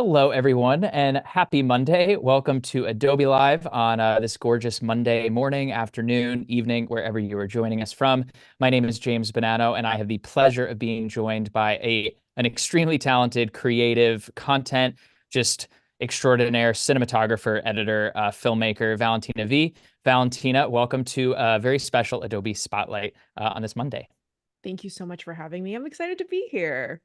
Hello, everyone, and happy Monday. Welcome to Adobe Live on this gorgeous Monday morning, afternoon, evening, wherever you are joining us from. My name is James Bonanno, and I have the pleasure of being joined by an extremely talented, creative, content, just extraordinaire cinematographer, editor, filmmaker, Valentina Vee. Valentina, welcome to a very special Adobe Spotlight on this Monday. Thank you so much for having me. I'm excited to be here.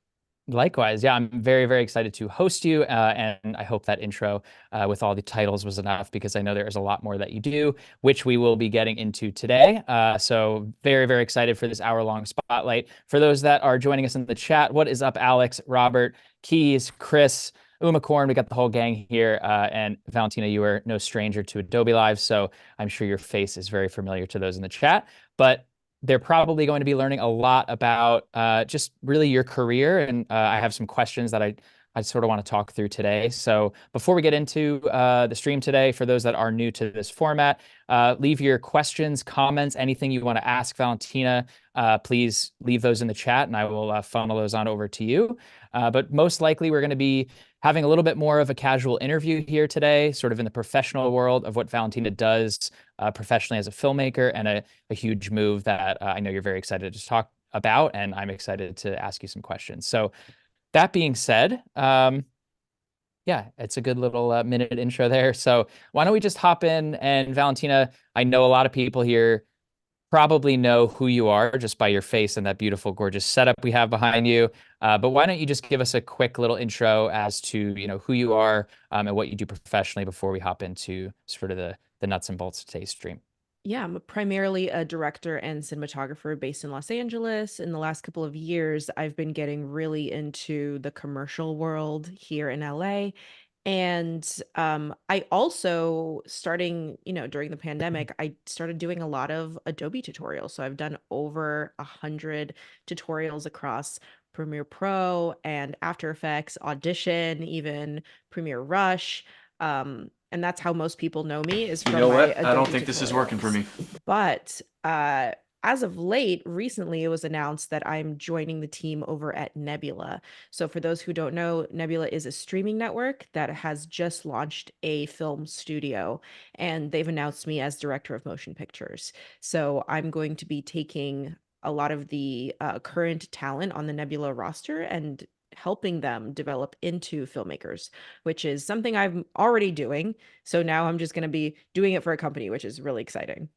Likewise, yeah, I'm very, very excited to host you, and I hope that intro with all the titles was enough because I know there is a lot more that you do, which we will be getting into today. So very, very excited for this hour-long spotlight. For those that are joining us in the chat, what is up, Alex, Robert, Keys, Chris, Uma Korn? We got the whole gang here, and Valentina, you are no stranger to Adobe Live, so I'm sure your face is very familiar to those in the chat. But they're probably going to be learning a lot about just really your career. And I have some questions that I sort of want to talk through today. So before we get into the stream today, for those that are new to this format, leave your questions, comments, anything you want to ask Valentina. Please leave those in the chat and I will funnel those on over to you. But most likely we're going to be having a little bit more of a casual interview here today, sort of in the professional world of what Valentina does professionally as a filmmaker, and a huge move that I know you're very excited to talk about, and I'm excited to ask you some questions. So that being said, yeah, it's a good little minute intro there. So why don't we just hop in? And Valentina, I know a lot of people here probably know who you are just by your face and that beautiful, gorgeous setup we have behind you. But why don't you just give us a quick little intro as to who you are and what you do professionally before we hop into sort of the nuts and bolts of today's stream. Yeah, I'm primarily a director and cinematographer based in Los Angeles. In the last couple of years, I've been getting really into the commercial world here in LA. And I also, starting, during the pandemic, I started doing a lot of Adobe tutorials. So I've done over 100 tutorials across Premiere Pro and After Effects, Audition, even Premiere Rush. And that's how most people know me, is You from know my what? I don't Adobe think this is working for tutorials. me. But as of recently, it was announced that I'm joining the team over at Nebula. So, for those who don't know, Nebula is a streaming network that has just launched a film studio, and they've announced me as director of motion pictures. So, I'm going to be taking a lot of the current talent on the Nebula roster and helping them develop into filmmakers, which is something I'm already doing. So now I'm just going to be doing it for a company, which is really exciting.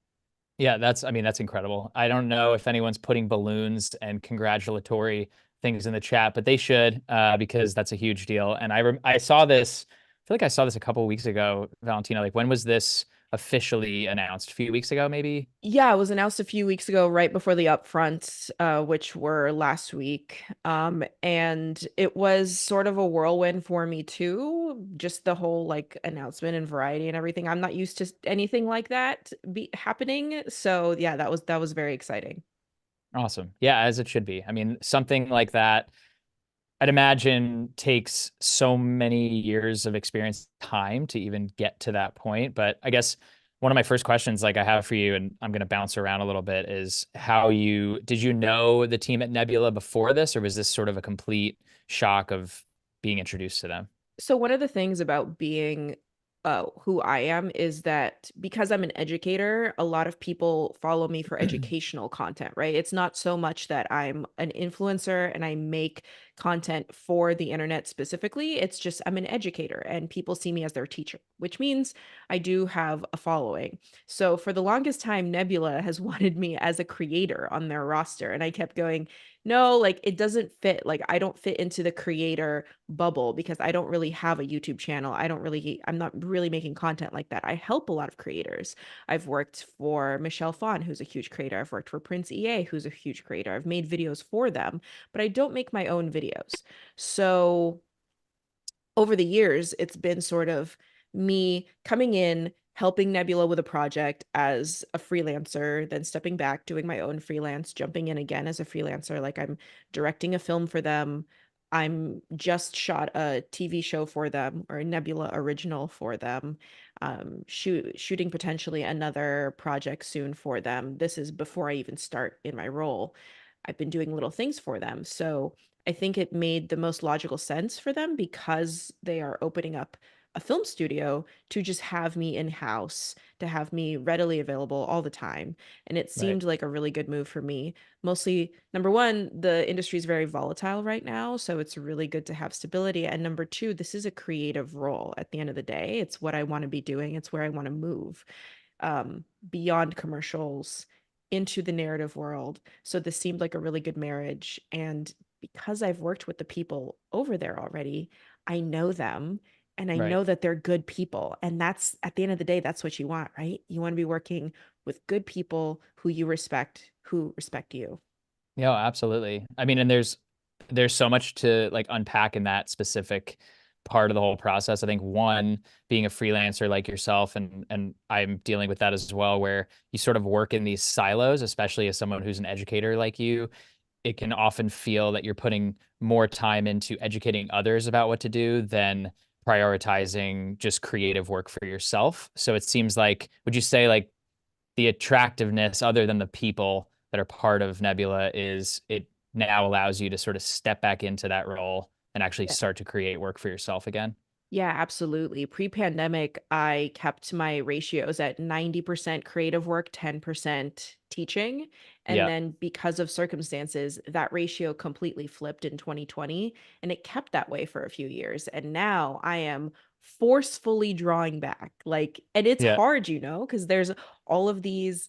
Yeah, I mean, that's incredible. I don't know if anyone's putting balloons and congratulatory things in the chat, but they should, because that's a huge deal. And I saw this, I feel like I saw this a couple of weeks ago, Valentina. Like, when was this officially announced? A few weeks ago, maybe? Yeah, it was announced a few weeks ago, right before the upfronts, which were last week. And it was sort of a whirlwind for me too, just the whole like announcement and variety and everything. I'm not used to anything like that be happening. So yeah, that was very exciting. Awesome. Yeah, as it should be. I mean, something like that, I'd imagine takes so many years of experience, time to even get to that point. But I guess one of my first questions, like I have for you, and I'm going to bounce around a little bit, is did you know the team at Nebula before this, or was this sort of a complete shock of being introduced to them? So one of the things about being who I am is that because I'm an educator, a lot of people follow me for educational content, right? It's not so much that I'm an influencer and I make content for the internet specifically. It's just I'm an educator and people see me as their teacher, which means I do have a following. So for the longest time, Nebula has wanted me as a creator on their roster. And I kept going, no, like it doesn't fit. Like I don't fit into the creator bubble because I don't really have a YouTube channel. I'm not really making content like that. I help a lot of creators. I've worked for Michelle Phan, who's a huge creator. I've worked for Prince EA, who's a huge creator. I've made videos for them, but I don't make my own videos. So over the years, it's been sort of me coming in, helping Nebula with a project as a freelancer, then stepping back, doing my own freelance, jumping in again as a freelancer. Like I'm directing a film for them. I'm just shot a TV show for them or a Nebula original for them. Shooting potentially another project soon for them. This is before I even start in my role. I've been doing little things for them. So I think it made the most logical sense for them because they are opening up a film studio to just have me in-house, to have me readily available all the time. And it Right. seemed like a really good move for me. Mostly, number one, the industry is very volatile right now, so it's really good to have stability. And number two, this is a creative role at the end of the day. It's what I want to be doing, it's where I want to move beyond commercials into the narrative world. So this seemed like a really good marriage. And because I've worked with the people over there already, I know them and I Right. know that they're good people. And that's at the end of the day, that's what you want, right? You want to be working with good people who respect you. Yeah, absolutely. I mean, and there's so much to like unpack in that specific part of the whole process. I think one, being a freelancer like yourself, and I'm dealing with that as well, where you sort of work in these silos, especially as someone who's an educator like you, it can often feel that you're putting more time into educating others about what to do than prioritizing just creative work for yourself. So it seems like, would you say like the attractiveness other than the people that are part of Nebula is it now allows you to sort of step back into that role and actually start to create work for yourself again? Yeah, absolutely. Pre-pandemic, I kept my ratios at 90% creative work, 10% teaching. And Yeah. then because of circumstances, that ratio completely flipped in 2020 and it kept that way for a few years. And now I am forcefully drawing back. Like, and it's Yeah. hard, because there's all of these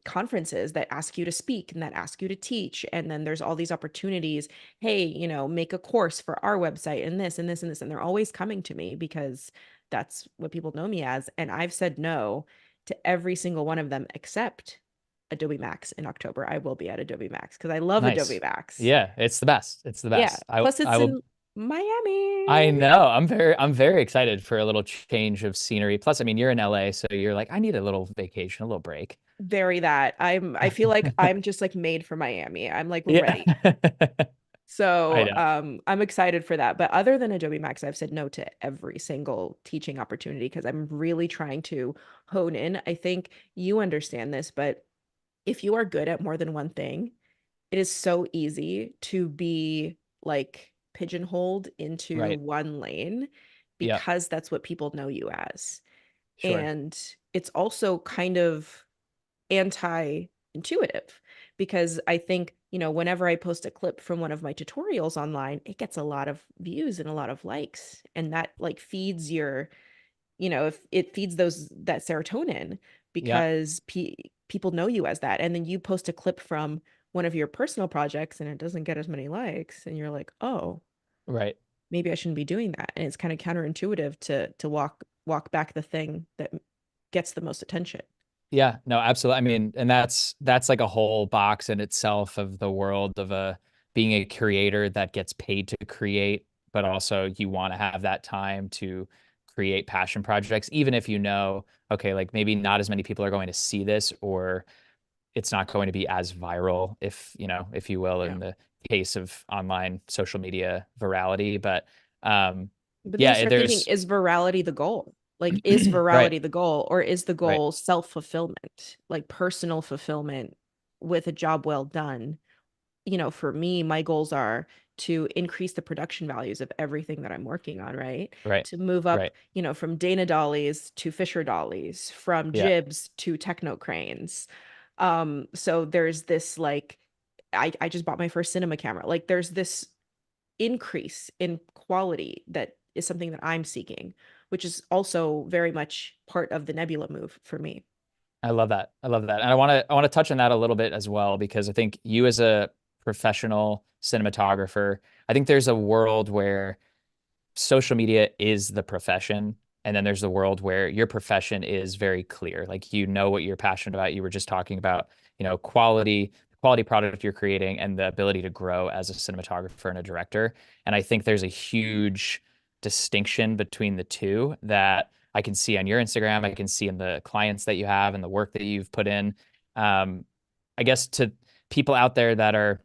conferences that ask you to speak and that ask you to teach. And then there's all these opportunities, hey, make a course for our website and this and this and this. And they're always coming to me because that's what people know me as. And I've said no to every single one of them except Adobe Max in October. I will be at Adobe Max because I love Adobe Nice. Max. Yeah, it's the best. It's the Yeah. best. Plus, I it's will in Miami. I know. I'm very excited for a little change of scenery. Plus, I mean, you're in LA, so you're like, I need a little vacation, a little break. Very that. I feel like I'm just like made for Miami. I'm like Yeah. ready. I So know. I'm excited for that. But other than Adobe Max, I've said no to every single teaching opportunity because I'm really trying to hone in. I think you understand this, but if you are good at more than one thing, it is so easy to be like pigeonholed into Right. one lane Yeah. because that's what people know you as. Sure. And it's also kind of anti-intuitive because I think, whenever I post a clip from one of my tutorials online, it gets a lot of views and a lot of likes. And that like feeds if it feeds that serotonin Yeah. because people know you as that. And then you post a clip from one of your personal projects and it doesn't get as many likes. And you're like, oh, Right. maybe I shouldn't be doing that. And it's kind of counterintuitive to walk back the thing that gets the most attention. Yeah, no, absolutely. I mean, and that's like a whole box in itself of the world of a being a creator that gets paid to create, but also you want to have that time to create passion projects, even if you know, okay, like maybe not as many people are going to see this, or it's not going to be as viral, if you know, if you will, Yeah. in the case of online social media virality. But um, But then you yeah, start thinking, there's is virality the goal? Like, is right, virality the goal, or is the right, goal self-fulfillment, like personal fulfillment with a job well done? For me, my goals are to increase the production values of everything that I'm working on, right? right, To move up, right. from Dana dollies to Fisher dollies, from Yeah, jibs to techno cranes. So there's this like I just bought my first cinema camera. Like there's this increase in quality that is something that I'm seeking, which is also very much part of the Nebula move for me. I love that. I love that. And I want to touch on that a little bit as well, because I think you as a professional cinematographer, I think there's a world where social media is the profession. And then there's the world where your profession is very clear. Like you know what you're passionate about. You were just talking about, quality product you're creating and the ability to grow as a cinematographer and a director. And I think there's a huge distinction between the two that I can see on your Instagram, I can see in the clients that you have and the work that you've put in. Um, I guess to people out there that are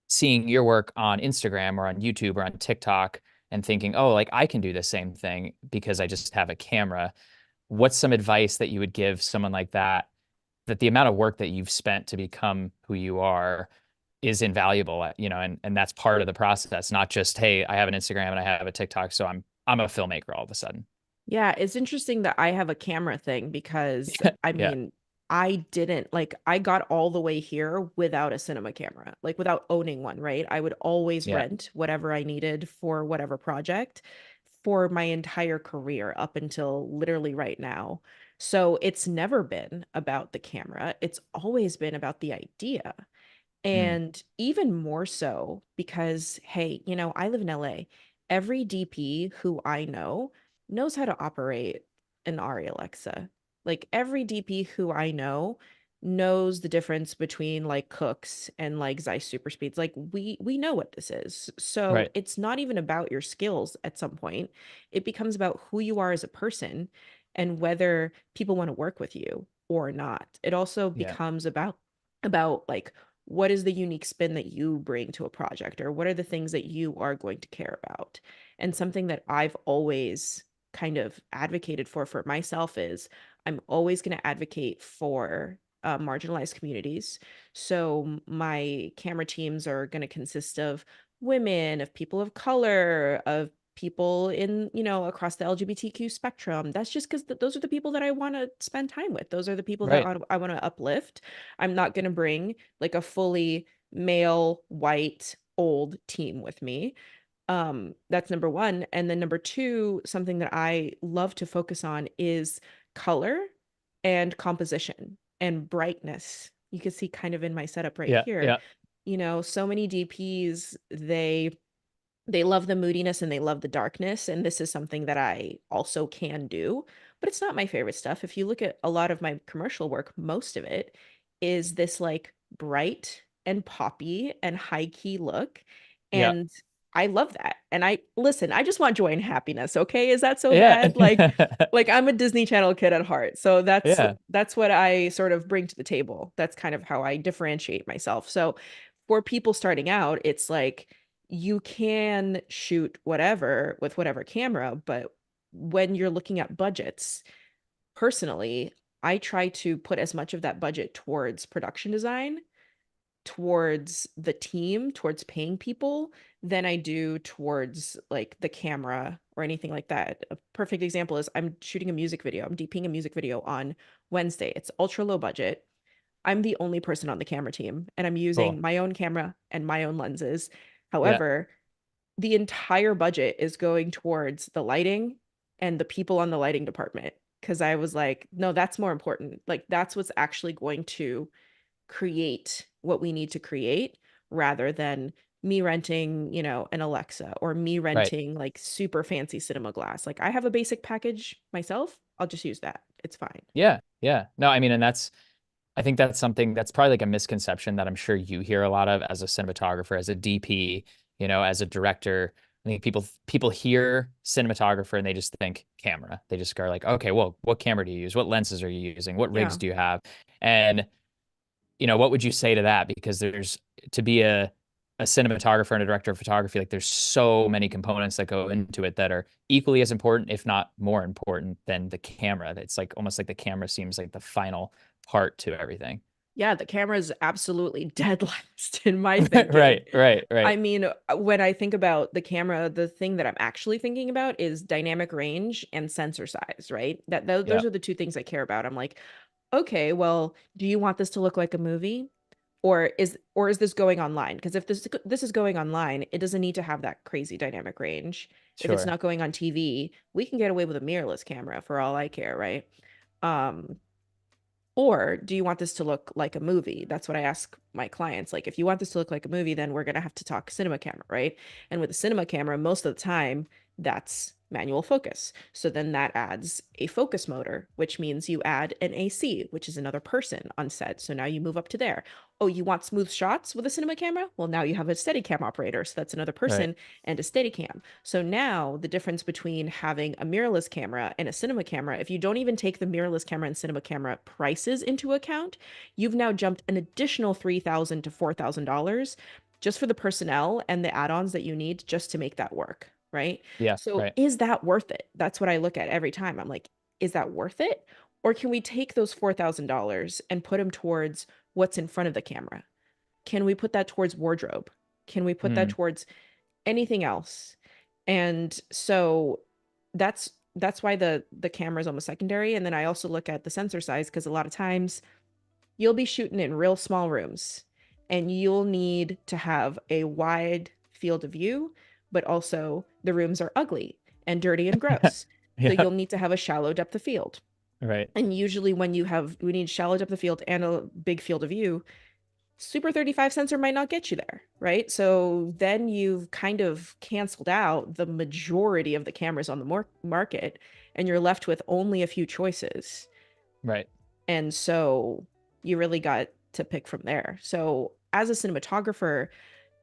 seeing your work on Instagram or on YouTube or on TikTok and thinking, oh, like I can do the same thing because I just have a camera. What's some advice that you would give someone like that, that the amount of work that you've spent to become who you are, is invaluable, and that's part of the process, not just, hey, I have an Instagram and I have a TikTok, so I'm a filmmaker all of a sudden. Yeah, it's interesting that I have a camera thing because I Yeah. mean, I didn't like I got all the way here without a cinema camera, like without owning one, right? I would always Yeah. rent whatever I needed for whatever project for my entire career up until literally right now. So it's never been about the camera. It's always been about the idea. Mm. And even more so because, hey, I live in LA. Every DP who I know knows how to operate an Ari Alexa. Like every DP who I know knows the difference between like Cooks and like Zeiss Super Speeds. Like we know what this is. So Right. it's not even about your skills at some point. It becomes about who you are as a person and whether people want to work with you or not. It also Yeah. becomes about like what is the unique spin that you bring to a project, or what are the things that you are going to care about. And something that I've always kind of advocated for myself is I'm always going to advocate for marginalized communities. So my camera teams are going to consist of women, of people of color, of people in, across the LGBTQ spectrum. That's just because those are the people that I want to spend time with. Those are the people that Right. I want to uplift. I'm not going to bring like a fully male, white, old team with me. That's number one. And then number two, something that I love to focus on is color and composition and brightness. You can see kind of in my setup right Yeah. here. Yeah. So many DPs, they love the moodiness and they love the darkness, and this is something that I also can do, but it's not my favorite stuff. If you look at a lot of my commercial work, most of it is this like bright and poppy and high key look, Yeah. and I love that. And I just want joy and happiness, okay? Is that so Yeah. bad? Like I'm a Disney Channel kid at heart, so that's Yeah. that's what I sort of bring to the table. That's kind of how I differentiate myself. So for people starting out, it's like you can shoot whatever with whatever camera, but when you're looking at budgets, personally, I try to put as much of that budget towards production design, towards the team, towards paying people, than I do towards like the camera or anything like that. A perfect example is I'm shooting a music video. I'm DPing a music video on Wednesday. It's ultra low budget. I'm the only person on the camera team, and I'm Cool. using my own camera and my own lenses. Yeah. However, the entire budget is going towards the lighting and the people on the lighting department, because I was like, no, that's more important. Like that's what's actually going to create what we need to create, rather than me renting, an Alexa, or me Right. renting like super fancy cinema glass. Like I have a basic package myself. I'll just use that. It's fine. Yeah. Yeah. No, I mean, and I think that's something that's probably like a misconception that I'm sure you hear a lot of as a cinematographer, as a DP, as a director. I think people hear cinematographer and they just think camera. They just go like, okay, well, what camera do you use? What lenses are you using? What rigs Yeah. do you have? And what would you say to that? Because to be a cinematographer and a director of photography, like there's so many components that go into it that are equally as important, if not more important than the camera. It's like almost like the camera seems like the final part to everything. Yeah, the camera is absolutely dead last in my thinking. Right, right, I right. mean, when I think about the camera, the thing that I'm actually thinking about is dynamic range and sensor size, right? Yeah, Those are the two things I care about. I'm like, okay, well, do you want this to look like a movie? Or is this going online? Because if this is going online, it doesn't need to have that crazy dynamic range. If it's sure. not going on TV, we can get away with a mirrorless camera for all I care, right? Um, or do you want this to look like a movie? That's what I ask my clients. Like, if you want this to look like a movie, then we're going to have to talk cinema camera, right? And with a cinema camera, most of the time, that's manual focus. So then that adds a focus motor, which means you add an AC, which is another person on set. So now you move up to there. Oh, you want smooth shots with a cinema camera? Well, now you have a Steadicam operator. So that's another Right. person and a Steadicam. So now the difference between having a mirrorless camera and a cinema camera, if you don't even take the mirrorless camera and cinema camera prices into account, you've now jumped an additional $3,000 to $4,000 just for the personnel and the add-ons that you need just to make that work, right? Yeah, So right. is that worth it? That's what I look at every time. I'm like, is that worth it? Or can we take those $4,000 and put them towards what's in front of the camera? Can we put that towards wardrobe? Can we put that Mm. towards anything else? And so that's why the camera is almost secondary. And then I also look at the sensor size, because a lot of times you'll be shooting in real small rooms and you'll need to have a wide field of view, but also the rooms are ugly and dirty and gross. So Yeah. you'll need to have a shallow depth of field. Right. And usually when we need shallow depth of field and a big field of view, Super 35 sensor might not get you there, right? So then you've kind of canceled out the majority of the cameras on the market, and you're left with only a few choices. Right. And so you really got to pick from there. So as a cinematographer,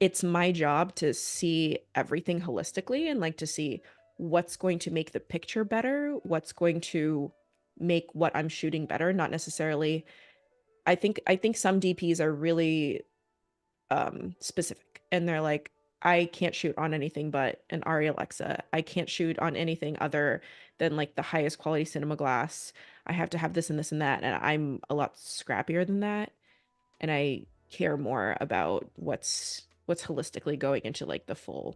it's my job to see everything holistically and like to see what's going to make the picture better, what's going to make what I'm shooting better, not necessarily. I think some DPs are really specific, and they're like, I can't shoot on anything but an Arri Alexa. I can't shoot on anything other than like the highest quality cinema glass. I have to have this and this and that. And I'm a lot scrappier than that. And I care more about what's holistically going into like the full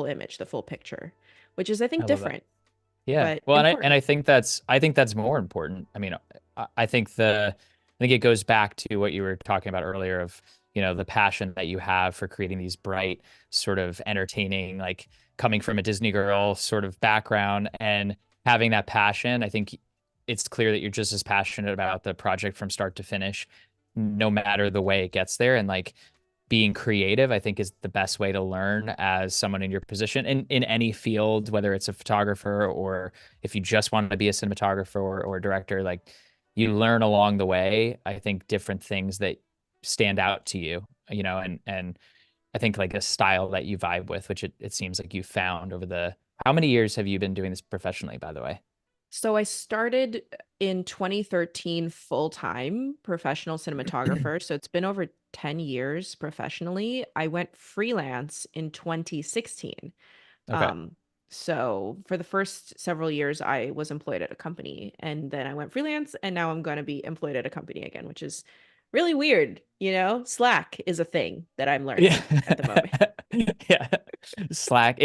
image, the full picture, which is I I think love that. different Yeah. but Well, and important. I think that's more important. I mean, I think it goes back to what you were talking about earlier of, the passion that you have for creating these bright, sort of entertaining, like coming from a Disney girl sort of background and having that passion. I think it's clear that you're just as passionate about the project from start to finish, no matter the way it gets there. And like being creative, I think, is the best way to learn as someone in your position in any field, whether it's a photographer or if you just want to be a cinematographer or a director, like you learn along the way, I think, different things that stand out to you, and I think like a style that you vibe with, which it seems like you found over how many years have you been doing this professionally, by the way? So I started in 2013 full-time professional cinematographer. So it's been over 10 years professionally. I went freelance in 2016. Okay. Um, so for the first several years, I was employed at a company, and then I went freelance, and now I'm going to be employed at a company again, which is really weird. Slack is a thing that I'm Yeah. learning at the moment. Yeah. Slack.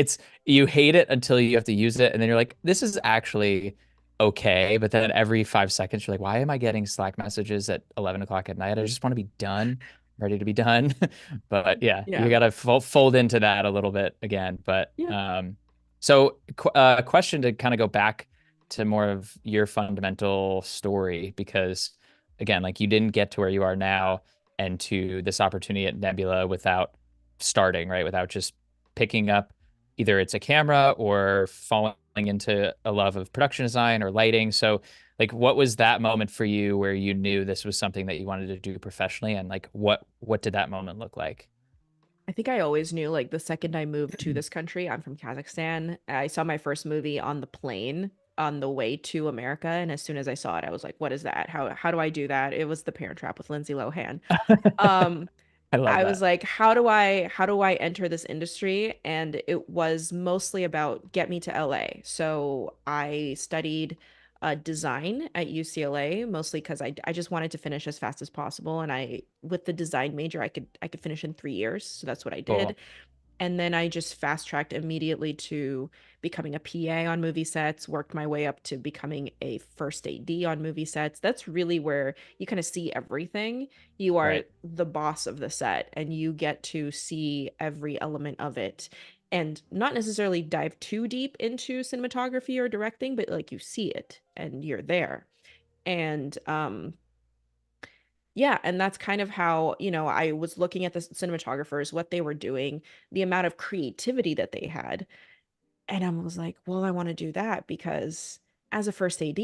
You hate it until you have to use it. And then you're like, this is actually okay. But then every 5 seconds, you're like, why am I getting Slack messages at 11 o'clock at night? I just want to be done, ready to be done. But yeah, you Yeah. got to fold into that a little bit again. But Yeah. so question to kind of go back to more of your fundamental story, because again, like you didn't get to where you are now and to this opportunity at Nebula without starting, right? Without just picking up either it's a camera or falling into a love of production design or lighting. So, like, what was that moment for you where you knew this was something that you wanted to do professionally, and like, what did that moment look like? I think I always knew, like, the second I moved to this country. I'm from Kazakhstan. I saw my first movie on the plane on the way to America, and as soon as I saw it, I was like, what is that? How do I do that? It was The Parent Trap with Lindsay Lohan. Um, I love I was that. like, how do I enter this industry? And it was mostly about get me to LA. So I studied design at UCLA, mostly because I just wanted to finish as fast as possible. And I with the design major, I could finish in 3 years. So that's what I did. Cool. And then I just fast tracked immediately to becoming a PA on movie sets, worked my way up to becoming a first AD on movie sets. That's really where you kind of see everything. You are Right. the boss of the set, and you get to see every element of it and not necessarily dive too deep into cinematography or directing, but like you see it and you're there. And yeah, and that's kind of how, I was looking at the cinematographers, what they were doing, the amount of creativity that they had. And I was like, well, I want to do that because as a first AD,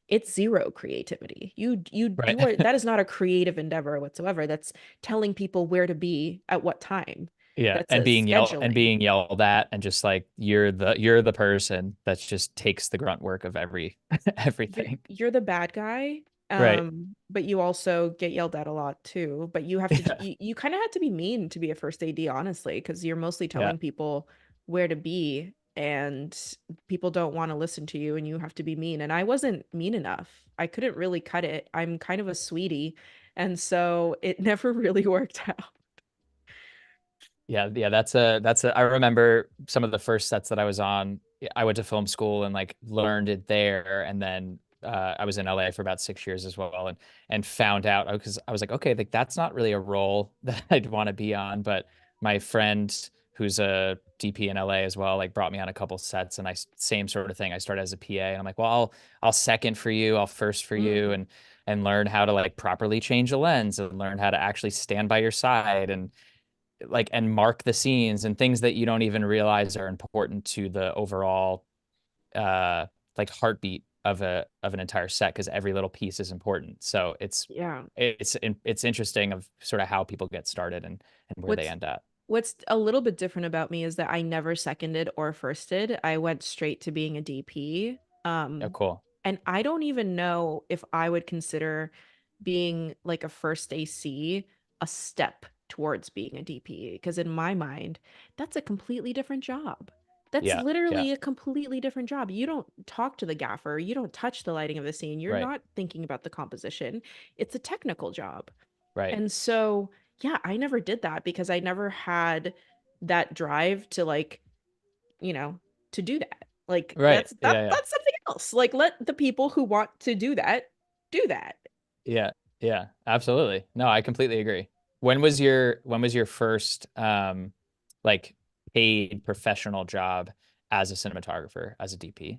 it's zero creativity. You Right. are that is not a creative endeavor whatsoever. That's telling people where to be at what time. Yeah, That's a scheduling. being yelled at, and just like you're the person that just takes the grunt work of you're everything. you're the bad guy, Right. but you also get yelled at a lot too. But you have to Yeah. you kind of have to be mean to be a first AD, honestly, because you're mostly Yeah. telling people where to be, and people don't want to listen to you, and you have to be mean. And I wasn't mean enough. I couldn't really cut it. I'm kind of a sweetie, and so it never really worked out. Yeah, that's a I remember some of the first sets that I was on. I went to film school and like learned it there, and then I was in LA for about 6 years as well, and found out because I was like, okay, like that's not really a role that I'd want to be on. But my friend who's a DP in LA as well, like brought me on a couple sets, and same sort of thing. I started as a PA, and I'm like, well, I'll second for you, I'll first for you, Mm, and learn how to like properly change a lens and learn how to actually stand by your side and like and mark the scenes and things that you don't even realize are important to the overall uh like heartbeat of an entire set because every little piece is important. So yeah. it's interesting of sort of how people get started and where they What's end up. what's a little bit different about me is that I never seconded or firsted. I went straight to being a DP. Oh, Um, cool. and I don't even know if I would consider being like a first AC a step towards being a DP, because in my mind, that's a completely different job. That's Yeah, yeah, literally a completely different job. You don't talk to the gaffer, you don't touch the lighting of the scene, you're right, not thinking about the composition. It's a technical job. right, And so, yeah, I never did that because I never had that drive to like, you know, to do that. Like right. Yeah, yeah, that's something else. Like let the people who want to do that. yeah, yeah, absolutely. No, I completely agree. When was your first like paid professional job as a cinematographer, as a DP?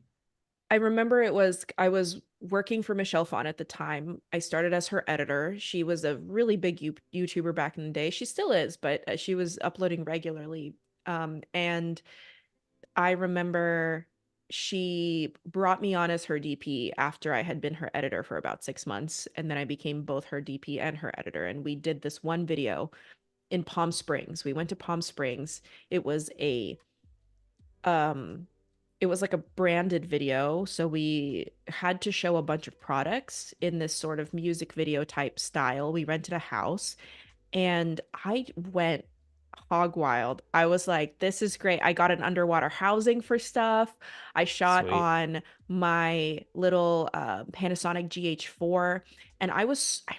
I remember I was working for Michelle Phan at the time. I started as her editor. She was a really big YouTuber back in the day. She still is, but she was uploading regularly. And I remember she brought me on as her DP after I had been her editor for about 6 months. And then I became both her DP and her editor. And we did this one video in Palm Springs. We went to Palm Springs. It was a um it was like a branded video, so we had to show a bunch of products in this sort of music video type style. We rented a house and I went hog wild. I was like, this is great. I got an underwater housing for stuff. I shot Sweet. on my little Panasonic GH4, and I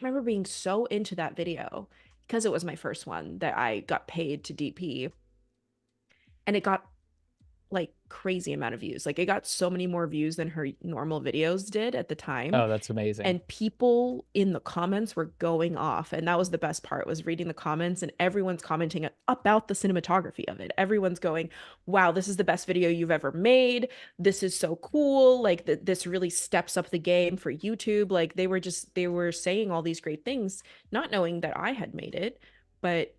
remember being so into that video because it was my first one that I got paid to DP, and it got like crazy amount of views. Like it got so many more views than her normal videos did at the time. Oh, that's amazing. And people in the comments were going off. And that was the best part, was reading the comments, and everyone's commenting about the cinematography of it. Everyone's going, wow, this is the best video you've ever made. This is so cool. Like this really steps up the game for YouTube. Like they were saying all these great things, not knowing that I had made it, but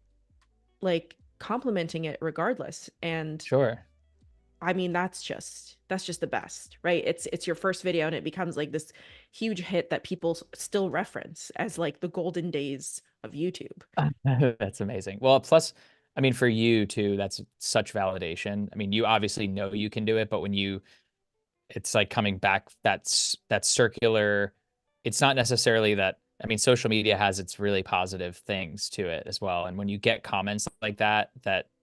like complimenting it regardless. And Sure. I mean, that's just the best, right? It's your first video and it becomes like this huge hit that people still reference as like the golden days of YouTube. That's amazing. Well, plus, I mean, for you too, that's such validation. I mean, you obviously know you can do it, but when you it's like coming back that's circular. It's not necessarily that. I mean, social media has its really positive things to it as well. And when you get comments like that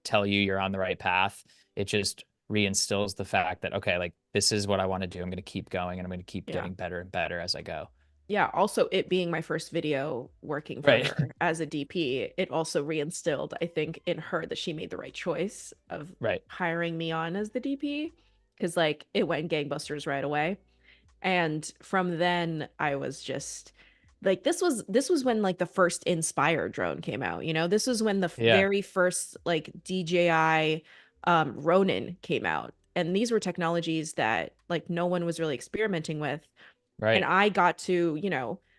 tell you you're on the right path, it just reinstills the fact that okay, like this is what I want to do. I'm going to keep going and I'm going to keep Yeah. getting better and better as I go. Yeah. Also, it being my first video working for Right. her as a DP, it also reinstilled, I think, in her that she made the right choice of Right. hiring me on as the DP. Cause like it went gangbusters right away. And from then I was just like, this was when like the first Inspire drone came out, you know. This was when the Yeah. very first like DJI Ronin came out, and these were technologies that like no one was really experimenting with. And Right. I got to,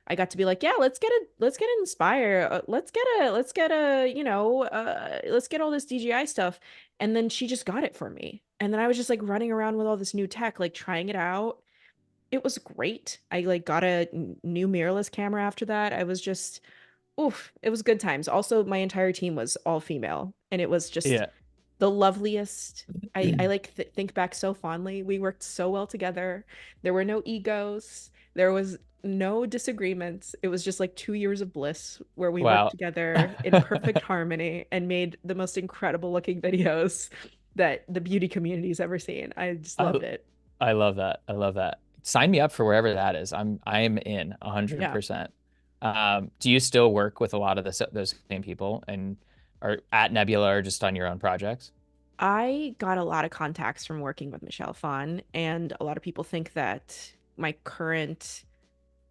I got to be like, yeah, let's get an Inspire, let's get a let's get all this DJI stuff. And then she just got it for me, and then I was just like running around with all this new tech, like trying it out. It was great. I like got a new mirrorless camera after that. I was just, oof, it was good times. Also, my entire team was all female, and it was just Yeah. the loveliest. I like think back so fondly. We worked so well together. There were no egos. There was no disagreements. It was just like 2 years of bliss where we worked Wow. together in perfect harmony and made the most incredible looking videos that the beauty community's ever seen. I just I loved it. I love that. I love that. Sign me up for wherever that is. I am in Yeah. 100%. Do you still work with a lot of those same people? And or at Nebula or just on your own projects? I got a lot of contacts from working with Michelle Phan, and a lot of people think that my current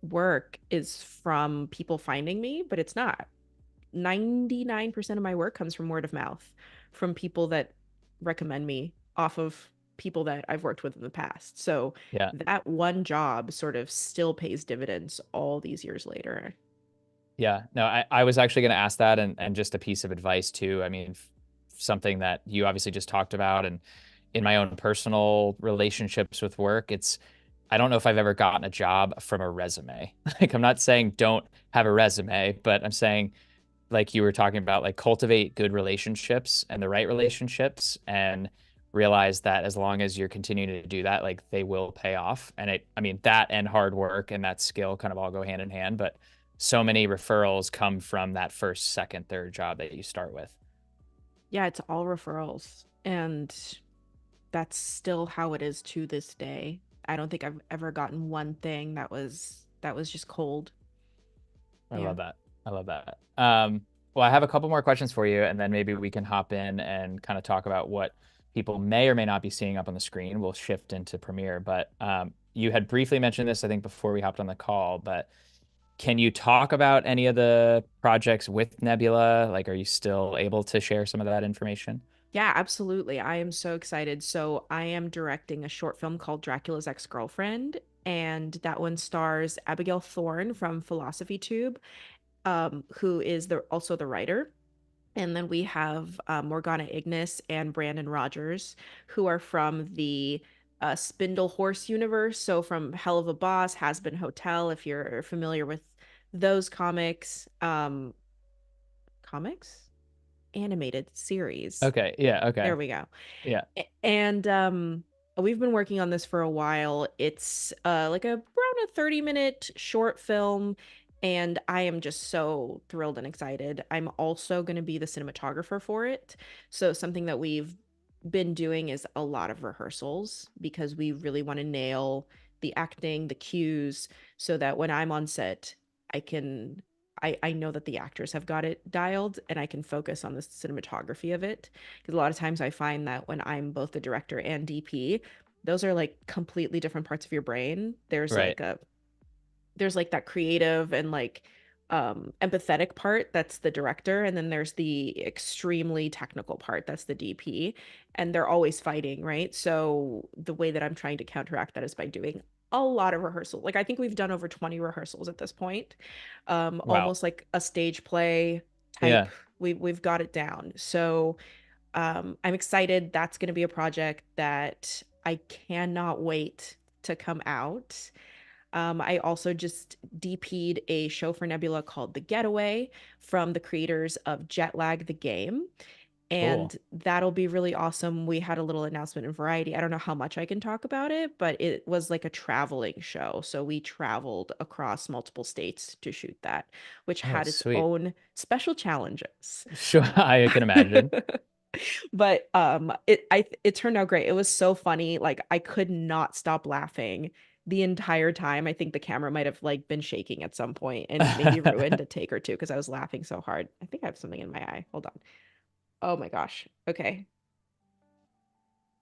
work is from people finding me, but it's not. 99% of my work comes from word of mouth, from people that recommend me off of people that I've worked with in the past. So Yeah. that one job sort of still pays dividends all these years later. Yeah, no, I was actually going to ask that, and just a piece of advice too. I mean, something that you obviously just talked about, and in my own personal relationships with work, it's I don't know if I've ever gotten a job from a resume. Like, I'm not saying don't have a resume, but I'm saying, like you were talking about, like, cultivate good relationships and the right relationships, and realize that as long as you're continuing to do that, like, they will pay off. And I mean, that and hard work and that skill kind of all go hand in hand, but so many referrals come from that first, second, third job that you start with. Yeah, it's all referrals. And that's still how it is to this day. I don't think I've ever gotten one thing that was just cold. I Yeah. love that. I love that. Well, I have a couple more questions for you, and then maybe we can hop in and kind of talk about what people may or may not be seeing up on the screen. We'll shift into Premiere, but you had briefly mentioned this, I think, before we hopped on the call, but can you talk about any of the projects with Nebula? Like, are you still able to share some of that information? Yeah, absolutely. I am so excited. So, I am directing a short film called Dracula's Ex-Girlfriend, and that one stars Abigail Thorne from Philosophy Tube, who is also the writer. And then we have Morgana Ignis and Brandon Rogers, who are from the Spindle Horse universe. So, from Hell of a Boss, Has Been Hotel, if you're familiar with those comics, animated series. Okay. Yeah. There Okay. we go. Yeah. And we've been working on this for a while. It's like around a 30-minute short film, and I am just so thrilled and excited. I'm also going to be the cinematographer for it. So something that we've been doing is a lot of rehearsals because we really want to nail the acting, the cues, so that when I'm on set, I can I know that the actors have got it dialed and I can focus on the cinematography of it. Because a lot of times I find that when I'm both the director and DP, those are like completely different parts of your brain. Right. There's like that creative and like empathetic part that's the director, and then there's the extremely technical part that's the DP, and they're always fighting, right? So the way that I'm trying to counteract that is by doing a lot of rehearsal. Like I think we've done over 20 rehearsals at this point. Wow. Almost like a stage play type. Yeah. We've got it down. So I'm excited. That's going to be a project that I cannot wait to come out. I also just DP'd a show for Nebula called The Getaway from the creators of Jetlag the Game. Cool. And that'll be really awesome. We had a little announcement in Variety. I don't know how much I can talk about it, but it was like a traveling show. So we traveled across multiple states to shoot that, which Oh, had its sweet. own special challenges. Sure. I can imagine. But it turned out great. It was so funny. Like I could not stop laughing the entire time. I think the camera might have like been shaking at some point and maybe ruined a take or two because I was laughing so hard. I think I have something in my eye. Hold on. Oh my gosh. Okay.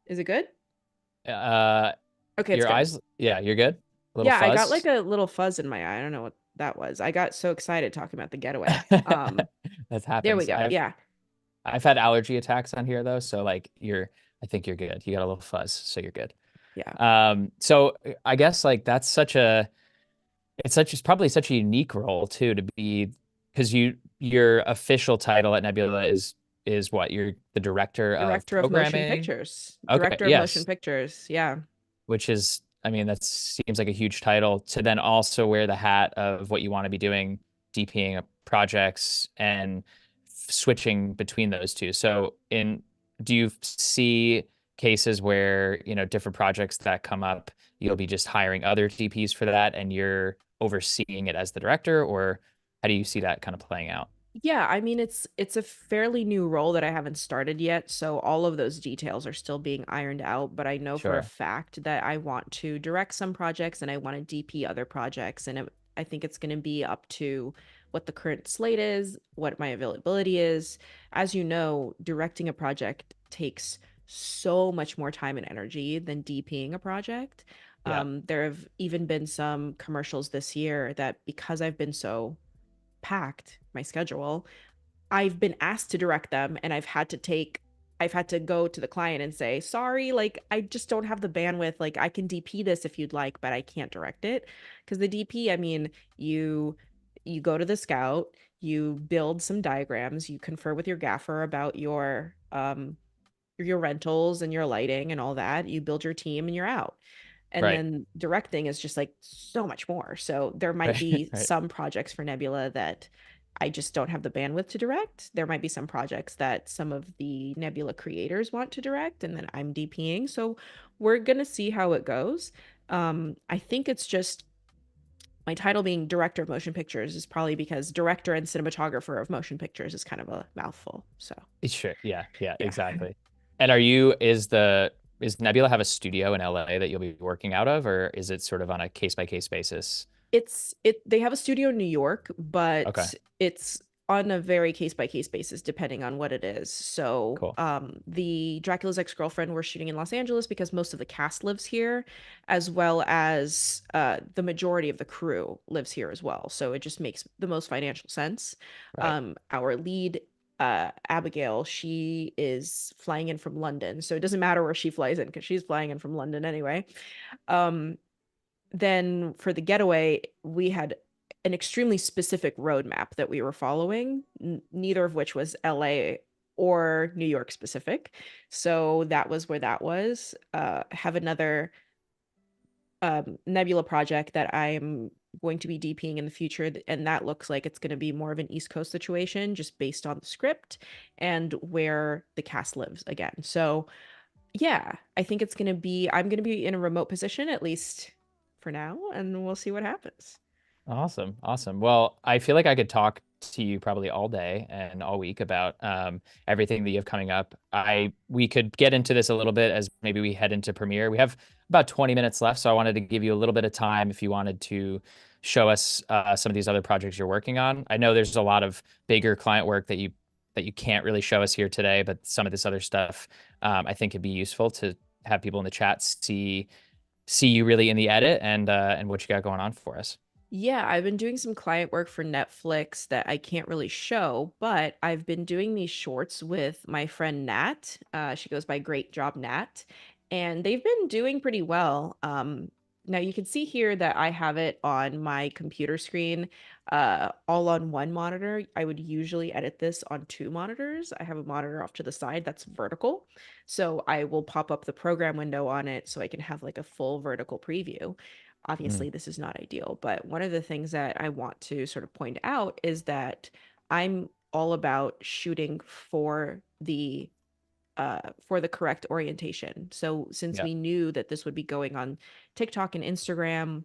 Is it good? uh, Okay, it's your good. eyes, yeah, you're good. A little Yeah, I got like fuzz. a little fuzz in my eye. I don't know what that was. I got so excited talking about the getaway. That There we happens. go. Yeah. I've had allergy attacks on here though, so like I think you're good. You got a little fuzz, so you're good. Yeah. So I guess like that's it's probably such a unique role too to be, because your official title at Nebula is what? You're the director of Director of motion programming. pictures. Okay, Director of motion yes, pictures. Yeah. which is, I mean, that seems like a huge title to then also wear the hat of what you want to be doing, DPing projects and switching between those two. So do you see cases where, different projects that come up, you'll be just hiring other DPs for that and you're overseeing it as the director, or how do you see that kind of playing out? Yeah, I mean it's a fairly new role that I haven't started yet, so all of those details are still being ironed out, but I know for a Sure. fact that I want to direct some projects and I want to DP other projects, and I think it's going to be up to what the current slate is, what my availability is. As you know, directing a project takes so much more time and energy than DPing a project. Yeah. There have even been some commercials this year that, because I've been so packed, my schedule, I've been asked to direct them, and I've had to go to the client and say, sorry, like I just don't have the bandwidth. Like I can DP this if you'd like, but I can't direct it. Because the DP, I mean, you go to the scout, you build some diagrams, you confer with your gaffer about your rentals and your lighting and all that. You build your team and you're out. And Right. then directing is just like so much more. So there might Right. be Right. some projects for Nebula that I just don't have the bandwidth to direct. There might be some projects that some of the Nebula creators want to direct, and then I'm DPing. So we're going to see how it goes. I think it's just my title being director of motion pictures is probably because director and cinematographer of motion pictures is kind of a mouthful. So Sure. Yeah. Yeah. yeah. Exactly. And is Nebula have a studio in LA that you'll be working out of, or is it sort of on a case by case basis? They have a studio in New York, Okay. but it's on a very case by case basis depending on what it is. So Cool. the Dracula's Ex-Girlfriend we're shooting in Los Angeles because most of the cast lives here, as well as the majority of the crew lives here as well. So it just makes the most financial sense. Right. Our lead, Abigail, she is flying in from London, so it doesn't matter where she flies in because she's flying in from London anyway. um then for the getaway, we had an extremely specific roadmap that we were following, neither of which was LA or New York specific. So that was where that was. Have another Nebula project that I'm going to be DPing in the future, and that looks like it's going to be more of an East Coast situation, just based on the script and where the cast lives again. So yeah, I think I'm going to be in a remote position, at least for now, and we'll see what happens. Awesome. Awesome. Well, I feel like I could talk to you probably all day and all week about everything that you have coming up. We could get into this a little bit as maybe we head into premiere. We have about 20 minutes left, so I wanted to give you a little bit of time if you wanted to show us some of these other projects you're working on. I know there's a lot of bigger client work that you can't really show us here today, but some of this other stuff I think could be useful to have people in the chat see you really in the edit and what you got going on for us. Yeah, I've been doing some client work for Netflix that I can't really show, but I've been doing these shorts with my friend Nat. She goes by GreatJobNat, and they've been doing pretty well. Now you can see here that I have it on my computer screen, all on one monitor. I would usually edit this on two monitors. I have a monitor off to the side that's vertical, so I will pop up the program window on it so I can have like a full vertical preview. Mm, Obviously, this is not ideal, but one of the things that I want to sort of point out is that I'm all about shooting for the correct orientation. So since yeah. we knew that this would be going on TikTok and Instagram,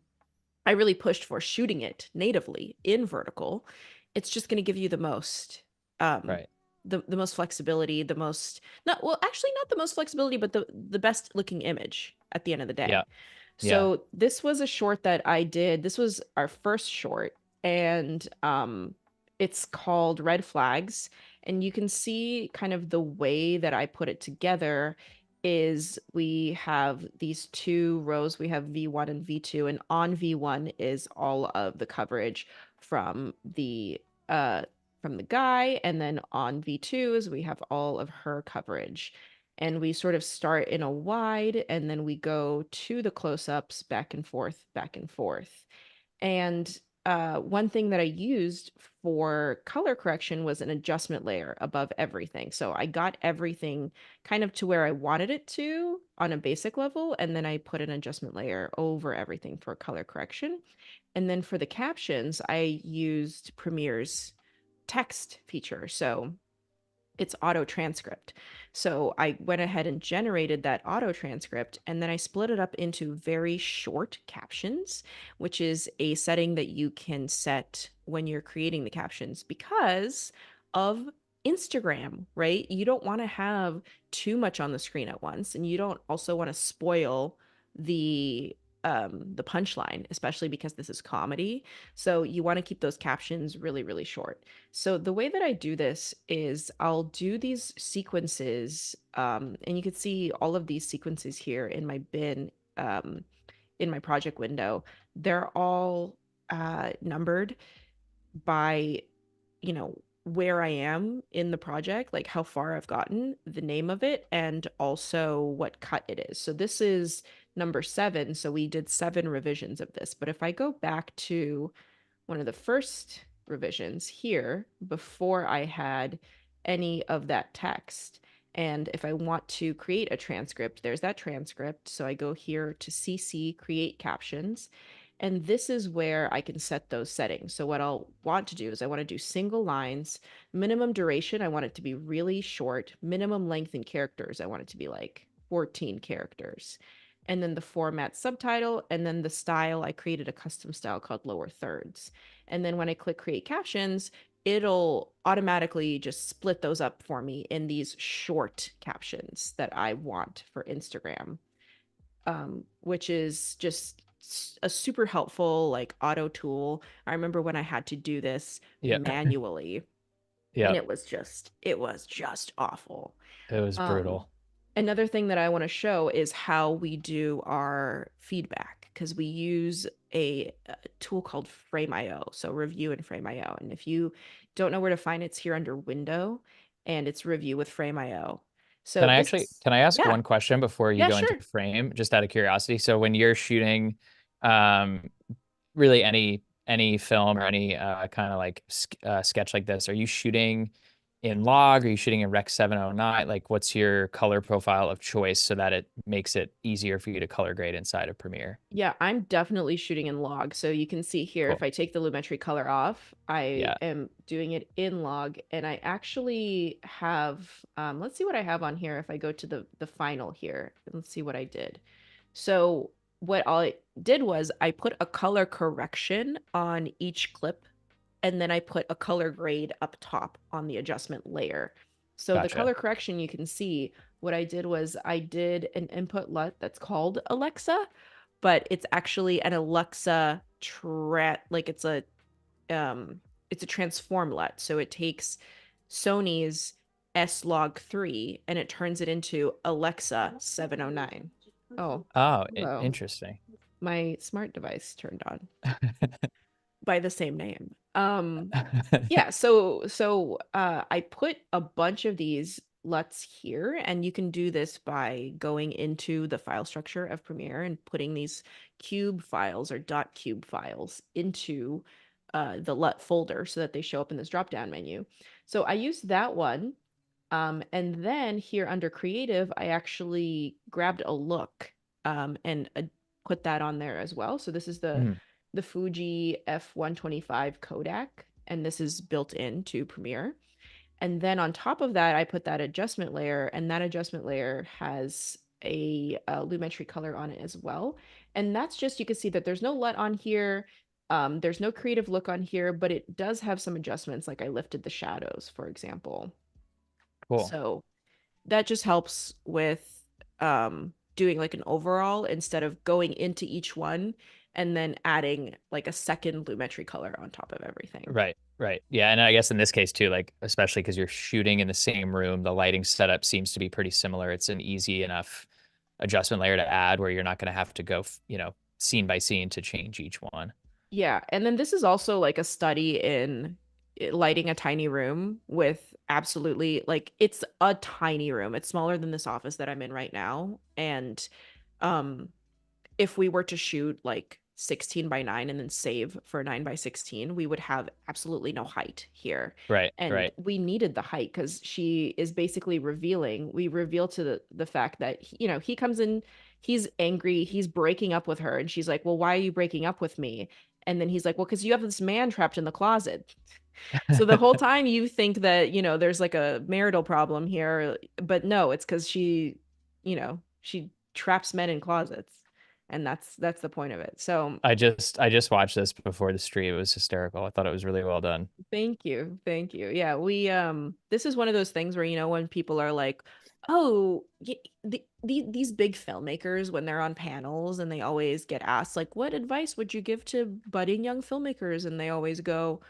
I really pushed for shooting it natively in vertical. It's just going to give you the most um Right. the most flexibility, the most not well, actually not the most flexibility, but the best looking image at the end of the Yeah. day. Yeah. So this was a short that I did. This was our first short, and it's called Red Flags. And you can see kind of the way that I put it together is we have these two rows. We have V1 and V2, and on V1 is all of the coverage from uh from the guy, and then on V2 is we have all of her coverage, and we sort of start in a wide and then we go to the close-ups, back and forth, back and forth. And one thing that I used for color correction was an adjustment layer above everything. So I got everything kind of to where I wanted it to on a basic level, and then I put an adjustment layer over everything for color correction. And then for the captions, I used Premiere's text feature. So it's auto transcript. So I went ahead and generated that auto transcript, and then I split it up into very short captions, which is a setting that you can set when you're creating the captions because of Instagram, right? You don't want to have too much on the screen at once, and you don't also want to spoil the the punchline, especially because this is comedy. So you want to keep those captions really, really short. So the way that I do this is I'll do these sequences, and you can see all of these sequences here in my bin, in my project window. They're all numbered by, where I am in the project, like how far I've gotten, the name of it, and also what cut it is. So this is number 7. So we did 7 revisions of this. But if I go back to one of the first revisions here, before I had any of that text, and if I want to create a transcript, there's that transcript. So I go here to CC, create captions. And this is where I can set those settings. So what I'll want to do is I want to do single lines, minimum duration. I want it to be really short, minimum length in characters. I want it to be like 14 characters. And then the format subtitle, and then the style, I created a custom style called lower thirds. And then when I click create captions, it'll automatically just split those up for me in these short captions that I want for Instagram, which is just a super helpful like auto tool. I remember when I had to do this Yeah. manually, and Yeah. it was just awful. It was Um, brutal. Another thing that I want to show is how we do our feedback, because we use a tool called Frame.io, so review in Frame.io. And if you don't know where to find it, it's here under window, and it's review with Frame.io. So this, Can I ask yeah, one question before you yeah, go into sure. frame, just out of curiosity? So when you're shooting, um, really any film or any kind of like sketch like this, are you shooting in log? Are you shooting in Rec 709? Like, what's your color profile of choice so that it makes it easier for you to color grade inside of Premiere? Yeah, I'm definitely shooting in log. So you can see here, if Cool. I take the Lumetri color off, I Yeah. am doing it in log. And I actually have, let's see what I have on here. If I go to the final here, let's see what I did. So what I did was I put a color correction on each clip, and then I put a color grade up top on the adjustment layer. So the Gotcha. color correction, you can see what I did was I did an input LUT that's called Alexa, but it's actually an Alexa like it's a transform LUT. So it takes Sony's S-Log3 and it turns it into Alexa 709. Oh, Oh, hello. interesting. My smart device turned on by the same name. Yeah, I put a bunch of these LUTs here, and you can do this by going into the file structure of Premiere and putting these cube files or .cube files into the LUT folder so that they show up in this drop-down menu. So I used that one. And then here under creative, I actually grabbed a look, and put that on there as well. So this is Mhm. the Fuji F125 Kodak, and this is built into Premiere. And then on top of that, I put that adjustment layer, and that adjustment layer has a Lumetri color on it as well. And that's just, you can see that there's no LUT on here. There's no creative look on here, but it does have some adjustments, like I lifted the shadows, for example. Cool. So that just helps with doing like an overall instead of going into each one and then adding like a second Lumetri color on top of everything. Right, right. Yeah, and I guess in this case too, like especially because you're shooting in the same room, the lighting setup seems to be pretty similar. It's an easy enough adjustment layer to add where you're not going to have to go, scene by scene to change each one. Yeah, and then this is also like a study in lighting a tiny room with absolutely, like, it's a tiny room. It's smaller than this office that I'm in right now, and um if we were to shoot like 16 by 9 and then save for 9 by 16, we would have absolutely no height here. Right, And right. we needed the height because she is basically we reveal to the fact that, he comes in, he's angry, he's breaking up with her. And she's like, well, why are you breaking up with me? And then he's like, well, because you have this man trapped in the closet. So the whole time you think that, there's like a marital problem here, but no, it's because she traps men in closets. and that's the point of it. So I just watched this before the stream. It was hysterical. I thought it was really well done. thank you. Thank you. Yeah, we this is one of those things where when people are like, "Oh, these big filmmakers when they're on panels and they always get asked like, "What advice would you give to budding young filmmakers?" and they always go,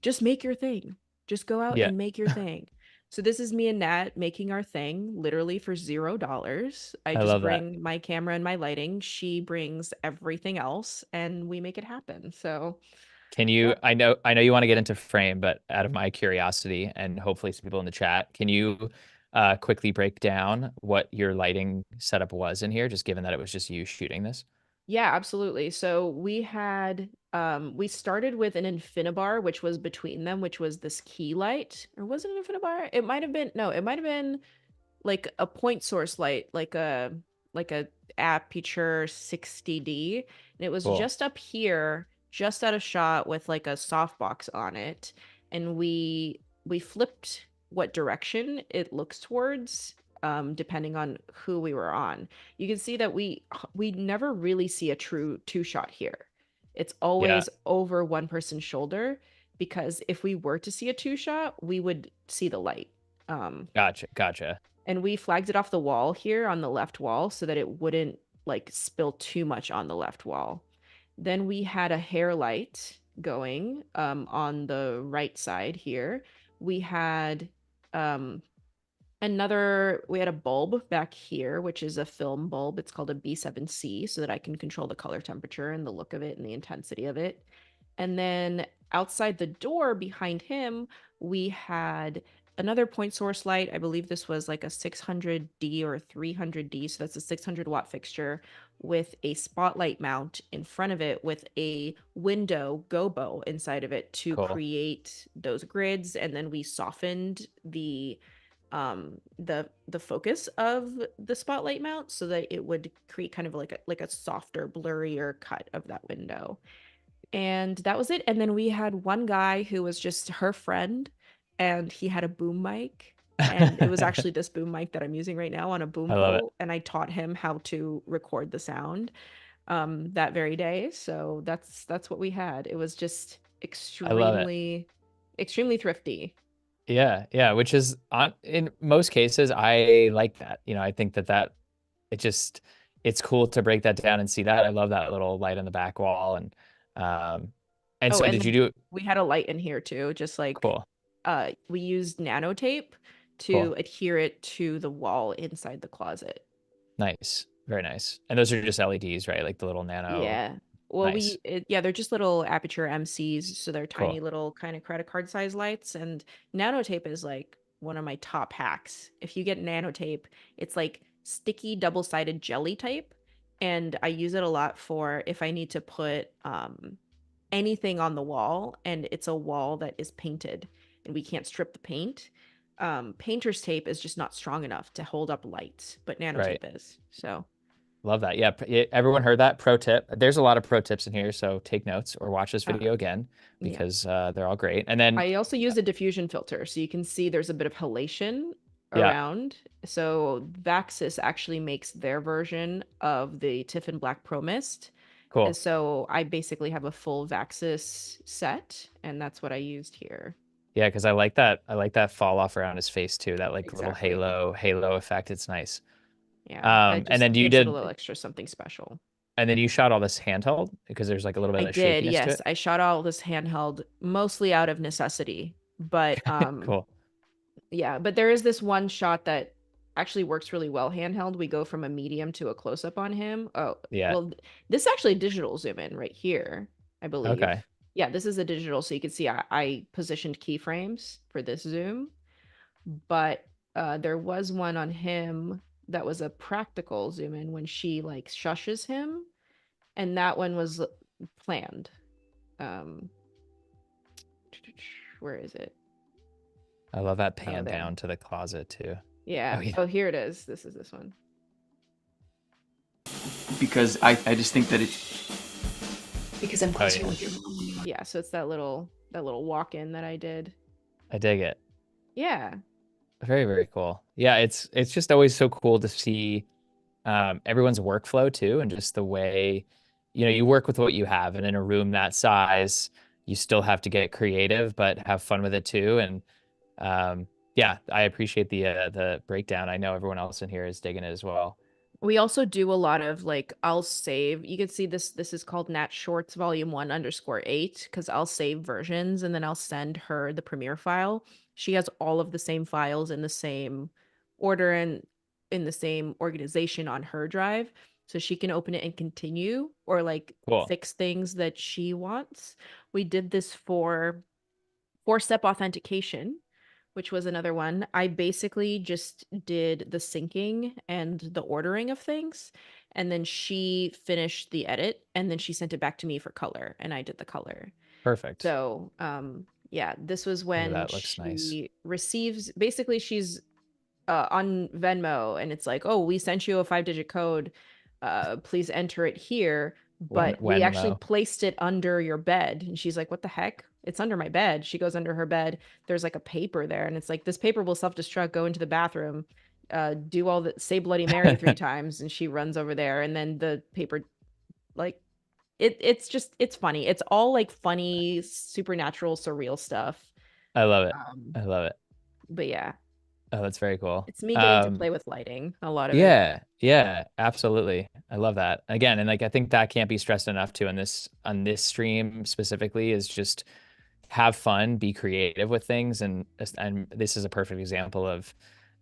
"Just make your thing. Just go out Yeah, and make your thing." So this is me and Nat making our thing literally for $0. I I just love that. bring my camera and my lighting. She brings everything else and we make it happen. So, Can yeah. you, I know you want to get into frame, but out of my curiosity and hopefully some people in the chat, can you quickly break down what your lighting setup was in here, just given that it was just you shooting this? Yeah, absolutely. So we started with an infinibar, which was between them, which was this key light. Or was it an infinibar? It might have been, no, it might have been like a point source light, like a aperture 60D, and it was Cool. just up here, just out of shot with like a softbox on it, and we flipped what direction it looks towards, depending on who we were on. You can see that we never really see a true two shot here. It's Yeah. always over one person's shoulder, because if we were to see a two shot, we would see the light. Gotcha. Gotcha. And we flagged it off the wall here on the left wall so that it wouldn't like spill too much on the left wall. Then we had a hair light going on the right side here. We had um, we had a bulb back here, which is a film bulb. It's called a B7C, so that I can control the color temperature and the look of it and the intensity of it. And then outside the door behind him, we had another point source light. I believe this was like a 600D or 300D. So that's a 600-watt fixture with a spotlight mount in front of it with a window gobo inside of it to Cool. create those grids. And then we softened the focus of the spotlight mount so that it would create kind of like a softer, blurrier cut of that window. And that was it. And then we had one guy who was just her friend, and he had a boom mic. And it was I actually this boom mic that I'm using right now on a boom love it. pole. And I taught him how to record the sound that very day. So that's what we had. It was just I love it. extremely thrifty. Yeah, yeah, which is in most cases I like that. I think that it just it's cool to break that down and see that. I love that little light on the back wall um and Oh, so and did you then do we had a light in here too, just like cool. we used nanotape Cool. to adhere it to the wall inside the closet. Nice. Very nice. And those are just LEDs, right? Like the little nano. Yeah. Well, Nice. yeah, they're just little aperture MCs, so they're tiny Cool. little kind of credit card size lights. And nanotape is like one of my top hacks. If you get nanotape, it's like sticky double-sided jelly type, and I use it a lot for if I need to put anything on the wall, and it's a wall that is painted, and we can't strip the paint. Painter's tape is just not strong enough to hold up lights, but Right. nanotape is. So. Love that. Yeah, everyone heard that pro tip. There's a lot of pro tips in here, so take notes or watch this Uh, video again yeah. because they're all great. And then I also use a diffusion filter, so you can see there's a bit of halation yeah, around. So Vaxis actually makes their version of the Tiffin Black Pro Mist. And cool. so I basically have a full Vaxis set, and that's what I used here. Yeah, because I like that. I like that fall off around his face too. That like little Exactly. halo effect. It's nice. Yeah, it And just then you gives it a did, little extra something special. and then you shot all this handheld because there's like a little bit I of did, shakiness to yes. it. I shot all this handheld mostly out of necessity, but Cool. yeah, but there is this one shot that actually works really well handheld. We go from a medium to a close up on him. Oh, Yeah. well, this is actually a digital zoom in right here, I believe. Okay. Yeah, this is a digital, so you can see I positioned keyframes for this zoom, but there was one on him that was a practical zoom in when she like shushes him, and that one was planned. Um, where is it? I love that Oh, pan there. down to the closet too. Oh Yeah. yeah. Oh, here it is. This is this one. Because I just think that it's because I'm Oh closer yeah. with you. Yeah, so it's that little walk-in that I did. I dig it. Yeah. Very, very cool. Yeah, it's just always so cool to see everyone's workflow too, and just the way, you work with what you have. And in a room that size, you still have to get creative, but have fun with it too. And yeah, I appreciate the breakdown. I know everyone else in here is digging it as well. We also do a lot of like, I'll save, you can see this is called Nat Shorts Volume 1_8, because I'll save versions and then I'll send her the Premiere file. She has all of the same files in the same order and in the same organization on her drive. So she can open it and continue or like Cool. fix things that she wants. We did this for 4-step authentication, which was another one. I basically just did the syncing and the ordering of things. And then she finished the edit and then she sent it back to me for color and I did the color. Perfect. So, yeah, this was Ooh, when that looks nice. she receives, basically she's on Venmo and it's like, oh, we sent you a 5-digit code. Please enter it here. But we actually Venmo. placed it under your bed. And she's like, what the heck? It's under my bed. She goes under her bed. There's like a paper there. And it's like, this paper will self-destruct, go into the bathroom, do all the, say Bloody Mary 3 times. And she runs over there. And then the paper, like, it's just, it's funny. It's all like funny, supernatural, surreal stuff. I love it. I love it. But yeah. Oh, that's very cool. It's me getting to play with lighting, a lot of it. Yeah, absolutely. I love that. Again, and like I think that can't be stressed enough too on this stream specifically, is just have fun, be creative with things, and this is a perfect example of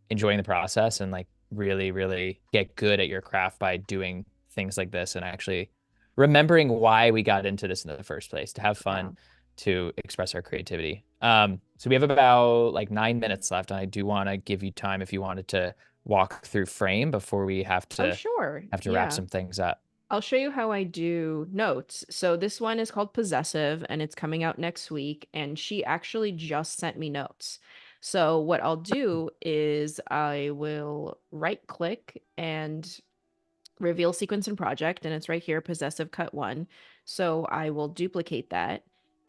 enjoying the process and like really, really get good at your craft by doing things like this and actually remembering why we got into this in the first place, to have fun, Yeah. to express our creativity. So we have about like 9 minutes left, and I do want to give you time if you wanted to walk through frame before we have Oh, to sure. wrap Yeah. some things up. I'll show you how I do notes. So this one is called Possessive and it's coming out next week. And she actually just sent me notes. So what I'll do is I will right click and reveal sequence and project. And it's right here, Possessive Cut 1. So I will duplicate that.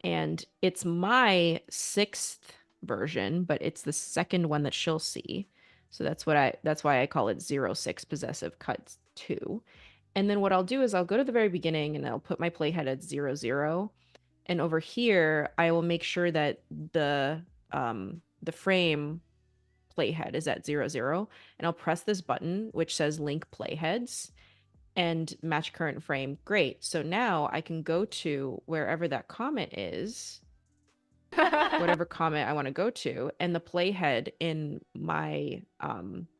And it's my 6th version, but it's the second one that she'll see. So that's why I call it 06 Possessive Cut 2. And then what I'll do is I'll go to the very beginning and I'll put my playhead at 00. And over here, I will make sure that the frame playhead is at 00. And I'll press this button, which says link playheads and match current frame. Great. So now I can go to wherever that comment is, whatever comment I want to go to, and the playhead in my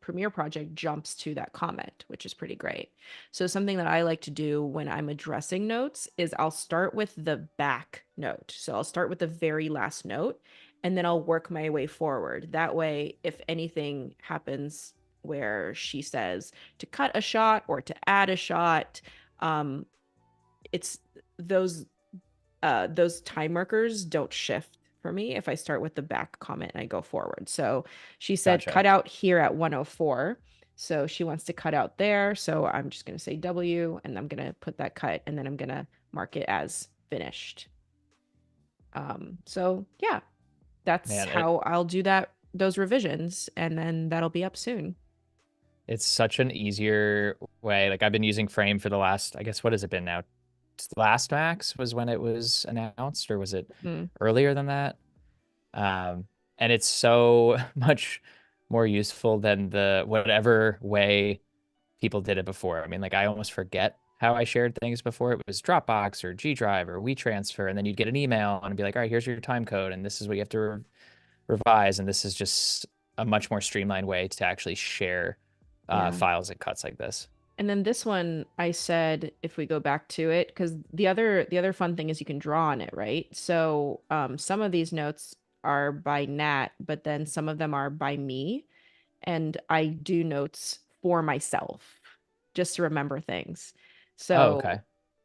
Premiere project jumps to that comment, which is pretty great. So something that I like to do when I'm addressing notes is I'll start with the back note. So I'll start with the very last note, and then I'll work my way forward. That way, if anything happens where she says to cut a shot or to add a shot, it's those time markers don't shift for me if I start with the back comment and I go forward. So she said Gotcha. cut out here at 104. So she wants to cut out there. So I'm just going to say W and I'm going to put that cut and then I'm going to mark it as finished. So yeah, that's how I'll do those revisions, and then that'll be up soon. It's such an easier way. Like I've been using Frame for the last, I guess, what has it been now? Last Max was when it was announced, or was it earlier than that? And it's so much more useful than the whatever way people did it before. I mean, like I almost forget how I shared things before. It was Dropbox or G Drive or WeTransfer, and then you'd get an email and be like, all right, here's your time code, and this is what you have to revise. And this is just a much more streamlined way to actually share files and cuts like this. And then this one, I said, if we go back to it, because the other fun thing is you can draw on it, right? So some of these notes are by Nat, but then some of them are by me. And I do notes for myself just to remember things. So, okay.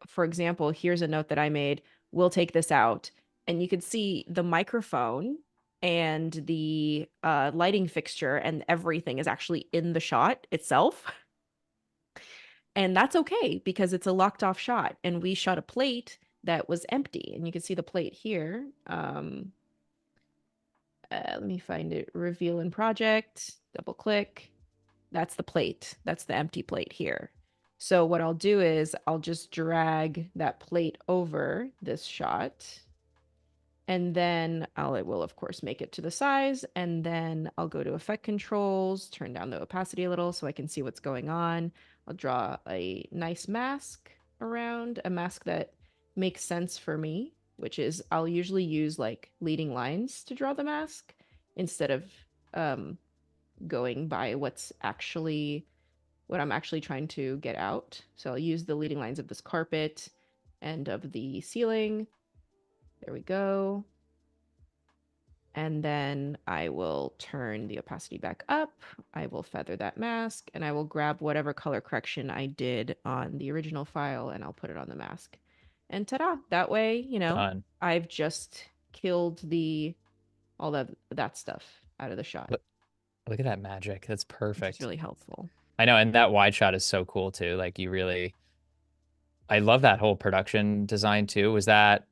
For example, here's a note that I made. We'll take this out. And you can see the microphone and the lighting fixture and everything is actually in the shot itself. And that's okay because it's a locked off shot. And we shot a plate that was empty. And you can see the plate here. Let me find it. Reveal in project. Double click. That's the plate. That's the empty plate here. So what I'll do is I'll just drag that plate over this shot. And then it will of course make it to the size. And then I'll go to effect controls, turn down the opacity a little so I can see what's going on. I'll draw a nice mask around, a mask that makes sense for me, which is I'll usually use like leading lines to draw the mask instead of going by what I'm actually trying to get out. So I'll use the leading lines of this carpet and of the ceiling. There we go. And then I will turn the opacity back up. I will feather that mask and I will grab whatever color correction I did on the original file and I'll put it on the mask. And ta-da! That way, Done. I've just killed all that stuff out of the shot. Look at that magic. That's perfect. It's really helpful. I know, and that wide shot is so cool too. Like I love that whole production design too. Was that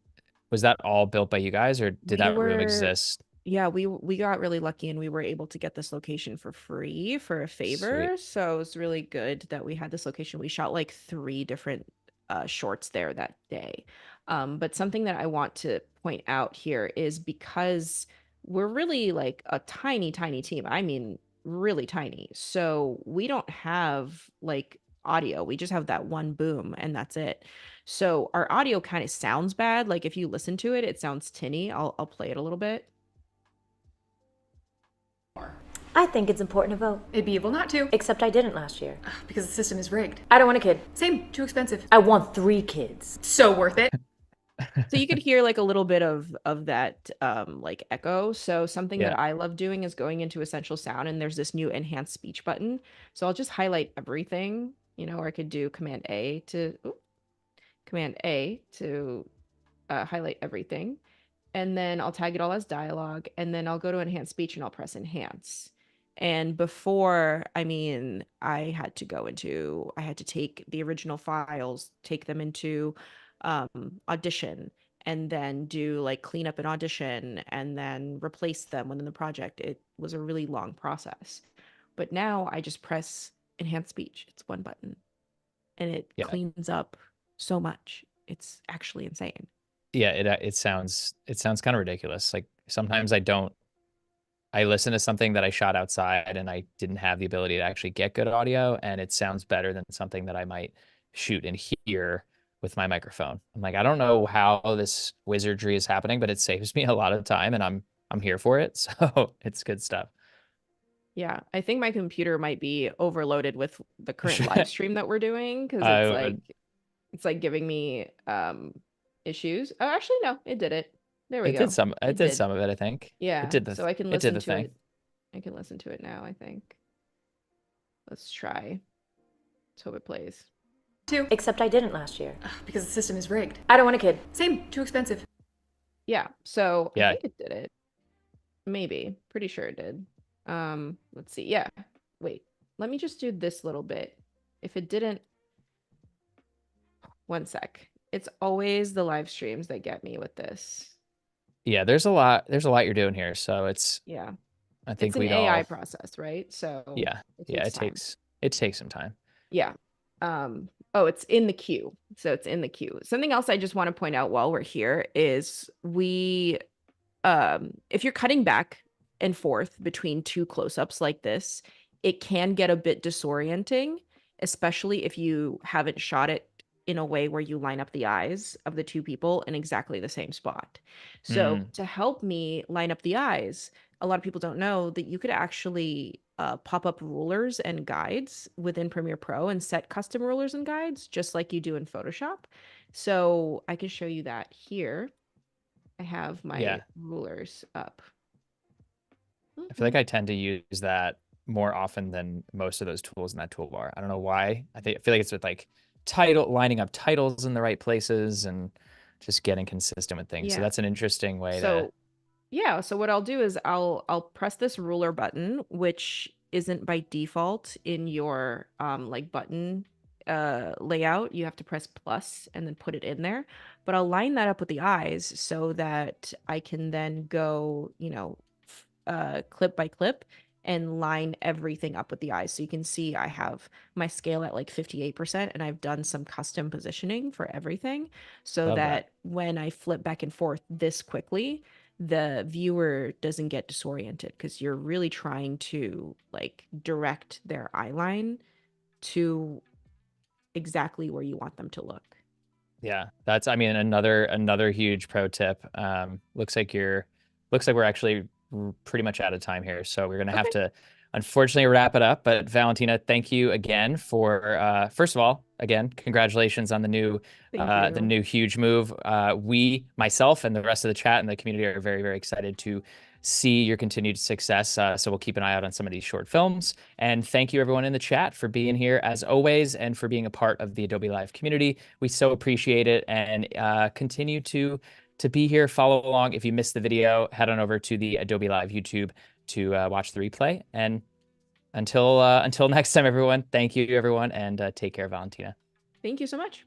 all built by you guys, or did that room exist? Yeah, we got really lucky and we were able to get this location for free for a favor. Sweet. So it's really good that we had this location. We shot like 3 different shorts there that day. But something that I want to point out here is because we're really like a tiny, tiny team. I mean, really tiny. So we don't have like audio. We just have that one boom and that's it. So our audio kind of sounds bad. Like if you listen to it, it sounds tinny. I'll play it a little bit. I think it's important to vote. It'd be evil not to. Except I didn't last year. Because the system is rigged. I don't want a kid. Same, too expensive. I want 3 kids. So worth it. So you could hear like a little bit of that like echo. So something that I love doing is going into Essential Sound and there's this new enhanced speech button. So I'll just highlight everything, or I could do Command A to highlight everything. And then I'll tag it all as dialogue and then I'll go to enhanced speech and I'll press enhance. And before, I had to take the original files, take them into Audition, and then do like cleanup in Audition and then replace them within the project. It was a really long process. But now I just press enhance speech. It's one button and it cleans up so much. It's actually insane. Yeah, it sounds kind of ridiculous. Like sometimes I listen to something that I shot outside and I didn't have the ability to actually get good audio, and it sounds better than something that I might shoot in here with my microphone. I'm like, I don't know how this wizardry is happening, but it saves me a lot of time and I'm here for it. So it's good stuff. Yeah, I think my computer might be overloaded with the current live stream that we're doing because it's like giving me issues. Oh, actually no, it did it. There we go. It did some of it, I think. Yeah. So I can listen to it. I can listen to it now, I think. Let's try. Let's hope it plays. 2. Except I didn't last year. Because the system is rigged. I don't want a kid. Same, too expensive. Yeah. So I think it did it. Maybe. Pretty sure it did. Let's see. Yeah. Wait. Let me just do this little bit. If it didn't, one sec. It's always the live streams that get me with this. Yeah, there's a lot you're doing here. So it's I think it's an AI process, right? So it takes some time. Yeah. It's in the queue. So it's in the queue. Something else I just want to point out while we're here is if you're cutting back and forth between 2 close-ups like this, it can get a bit disorienting, especially if you haven't shot it in a way where you line up the eyes of the 2 people in exactly the same spot. So to help me line up the eyes, a lot of people don't know that you could actually pop up rulers and guides within Premiere Pro and set custom rulers and guides just like you do in Photoshop. So I can show you that here. I have my rulers up. I feel like I tend to use that more often than most of those tools in that toolbar. I don't know why. I feel like it's with like lining up titles in the right places and just getting consistent with things. So that's an interesting way to. Yeah, so what I'll do is I'll press this ruler button, which isn't by default in your like button layout. You have to press plus and then put it in there. But I'll line that up with the eyes so that I can then go, clip by clip and line everything up with the eyes. So you can see I have my scale at like 58%, and I've done some custom positioning for everything so Love that that. when I flip back and forth this quickly, the viewer doesn't get disoriented, because you're really trying to like direct their eye line to exactly where you want them to look. Yeah, that's, I mean, another huge pro tip. Looks like we're actually pretty much out of time here, so we're gonna have Okay. to unfortunately wrap it up. But Valentina, thank you again for first of all, again, congratulations on Thank you. the new huge move. Myself, and the rest of the chat and the community are very, very excited to see your continued success. So we'll keep an eye out on some of these short films. And thank you everyone in the chat for being here as always and for being a part of the Adobe Live community. We so appreciate it, and continue to be here. Follow along. If you missed the video, head on over to the Adobe Live YouTube to watch the replay. And until next time, everyone, thank you everyone, and take care, Valentina. Thank you so much.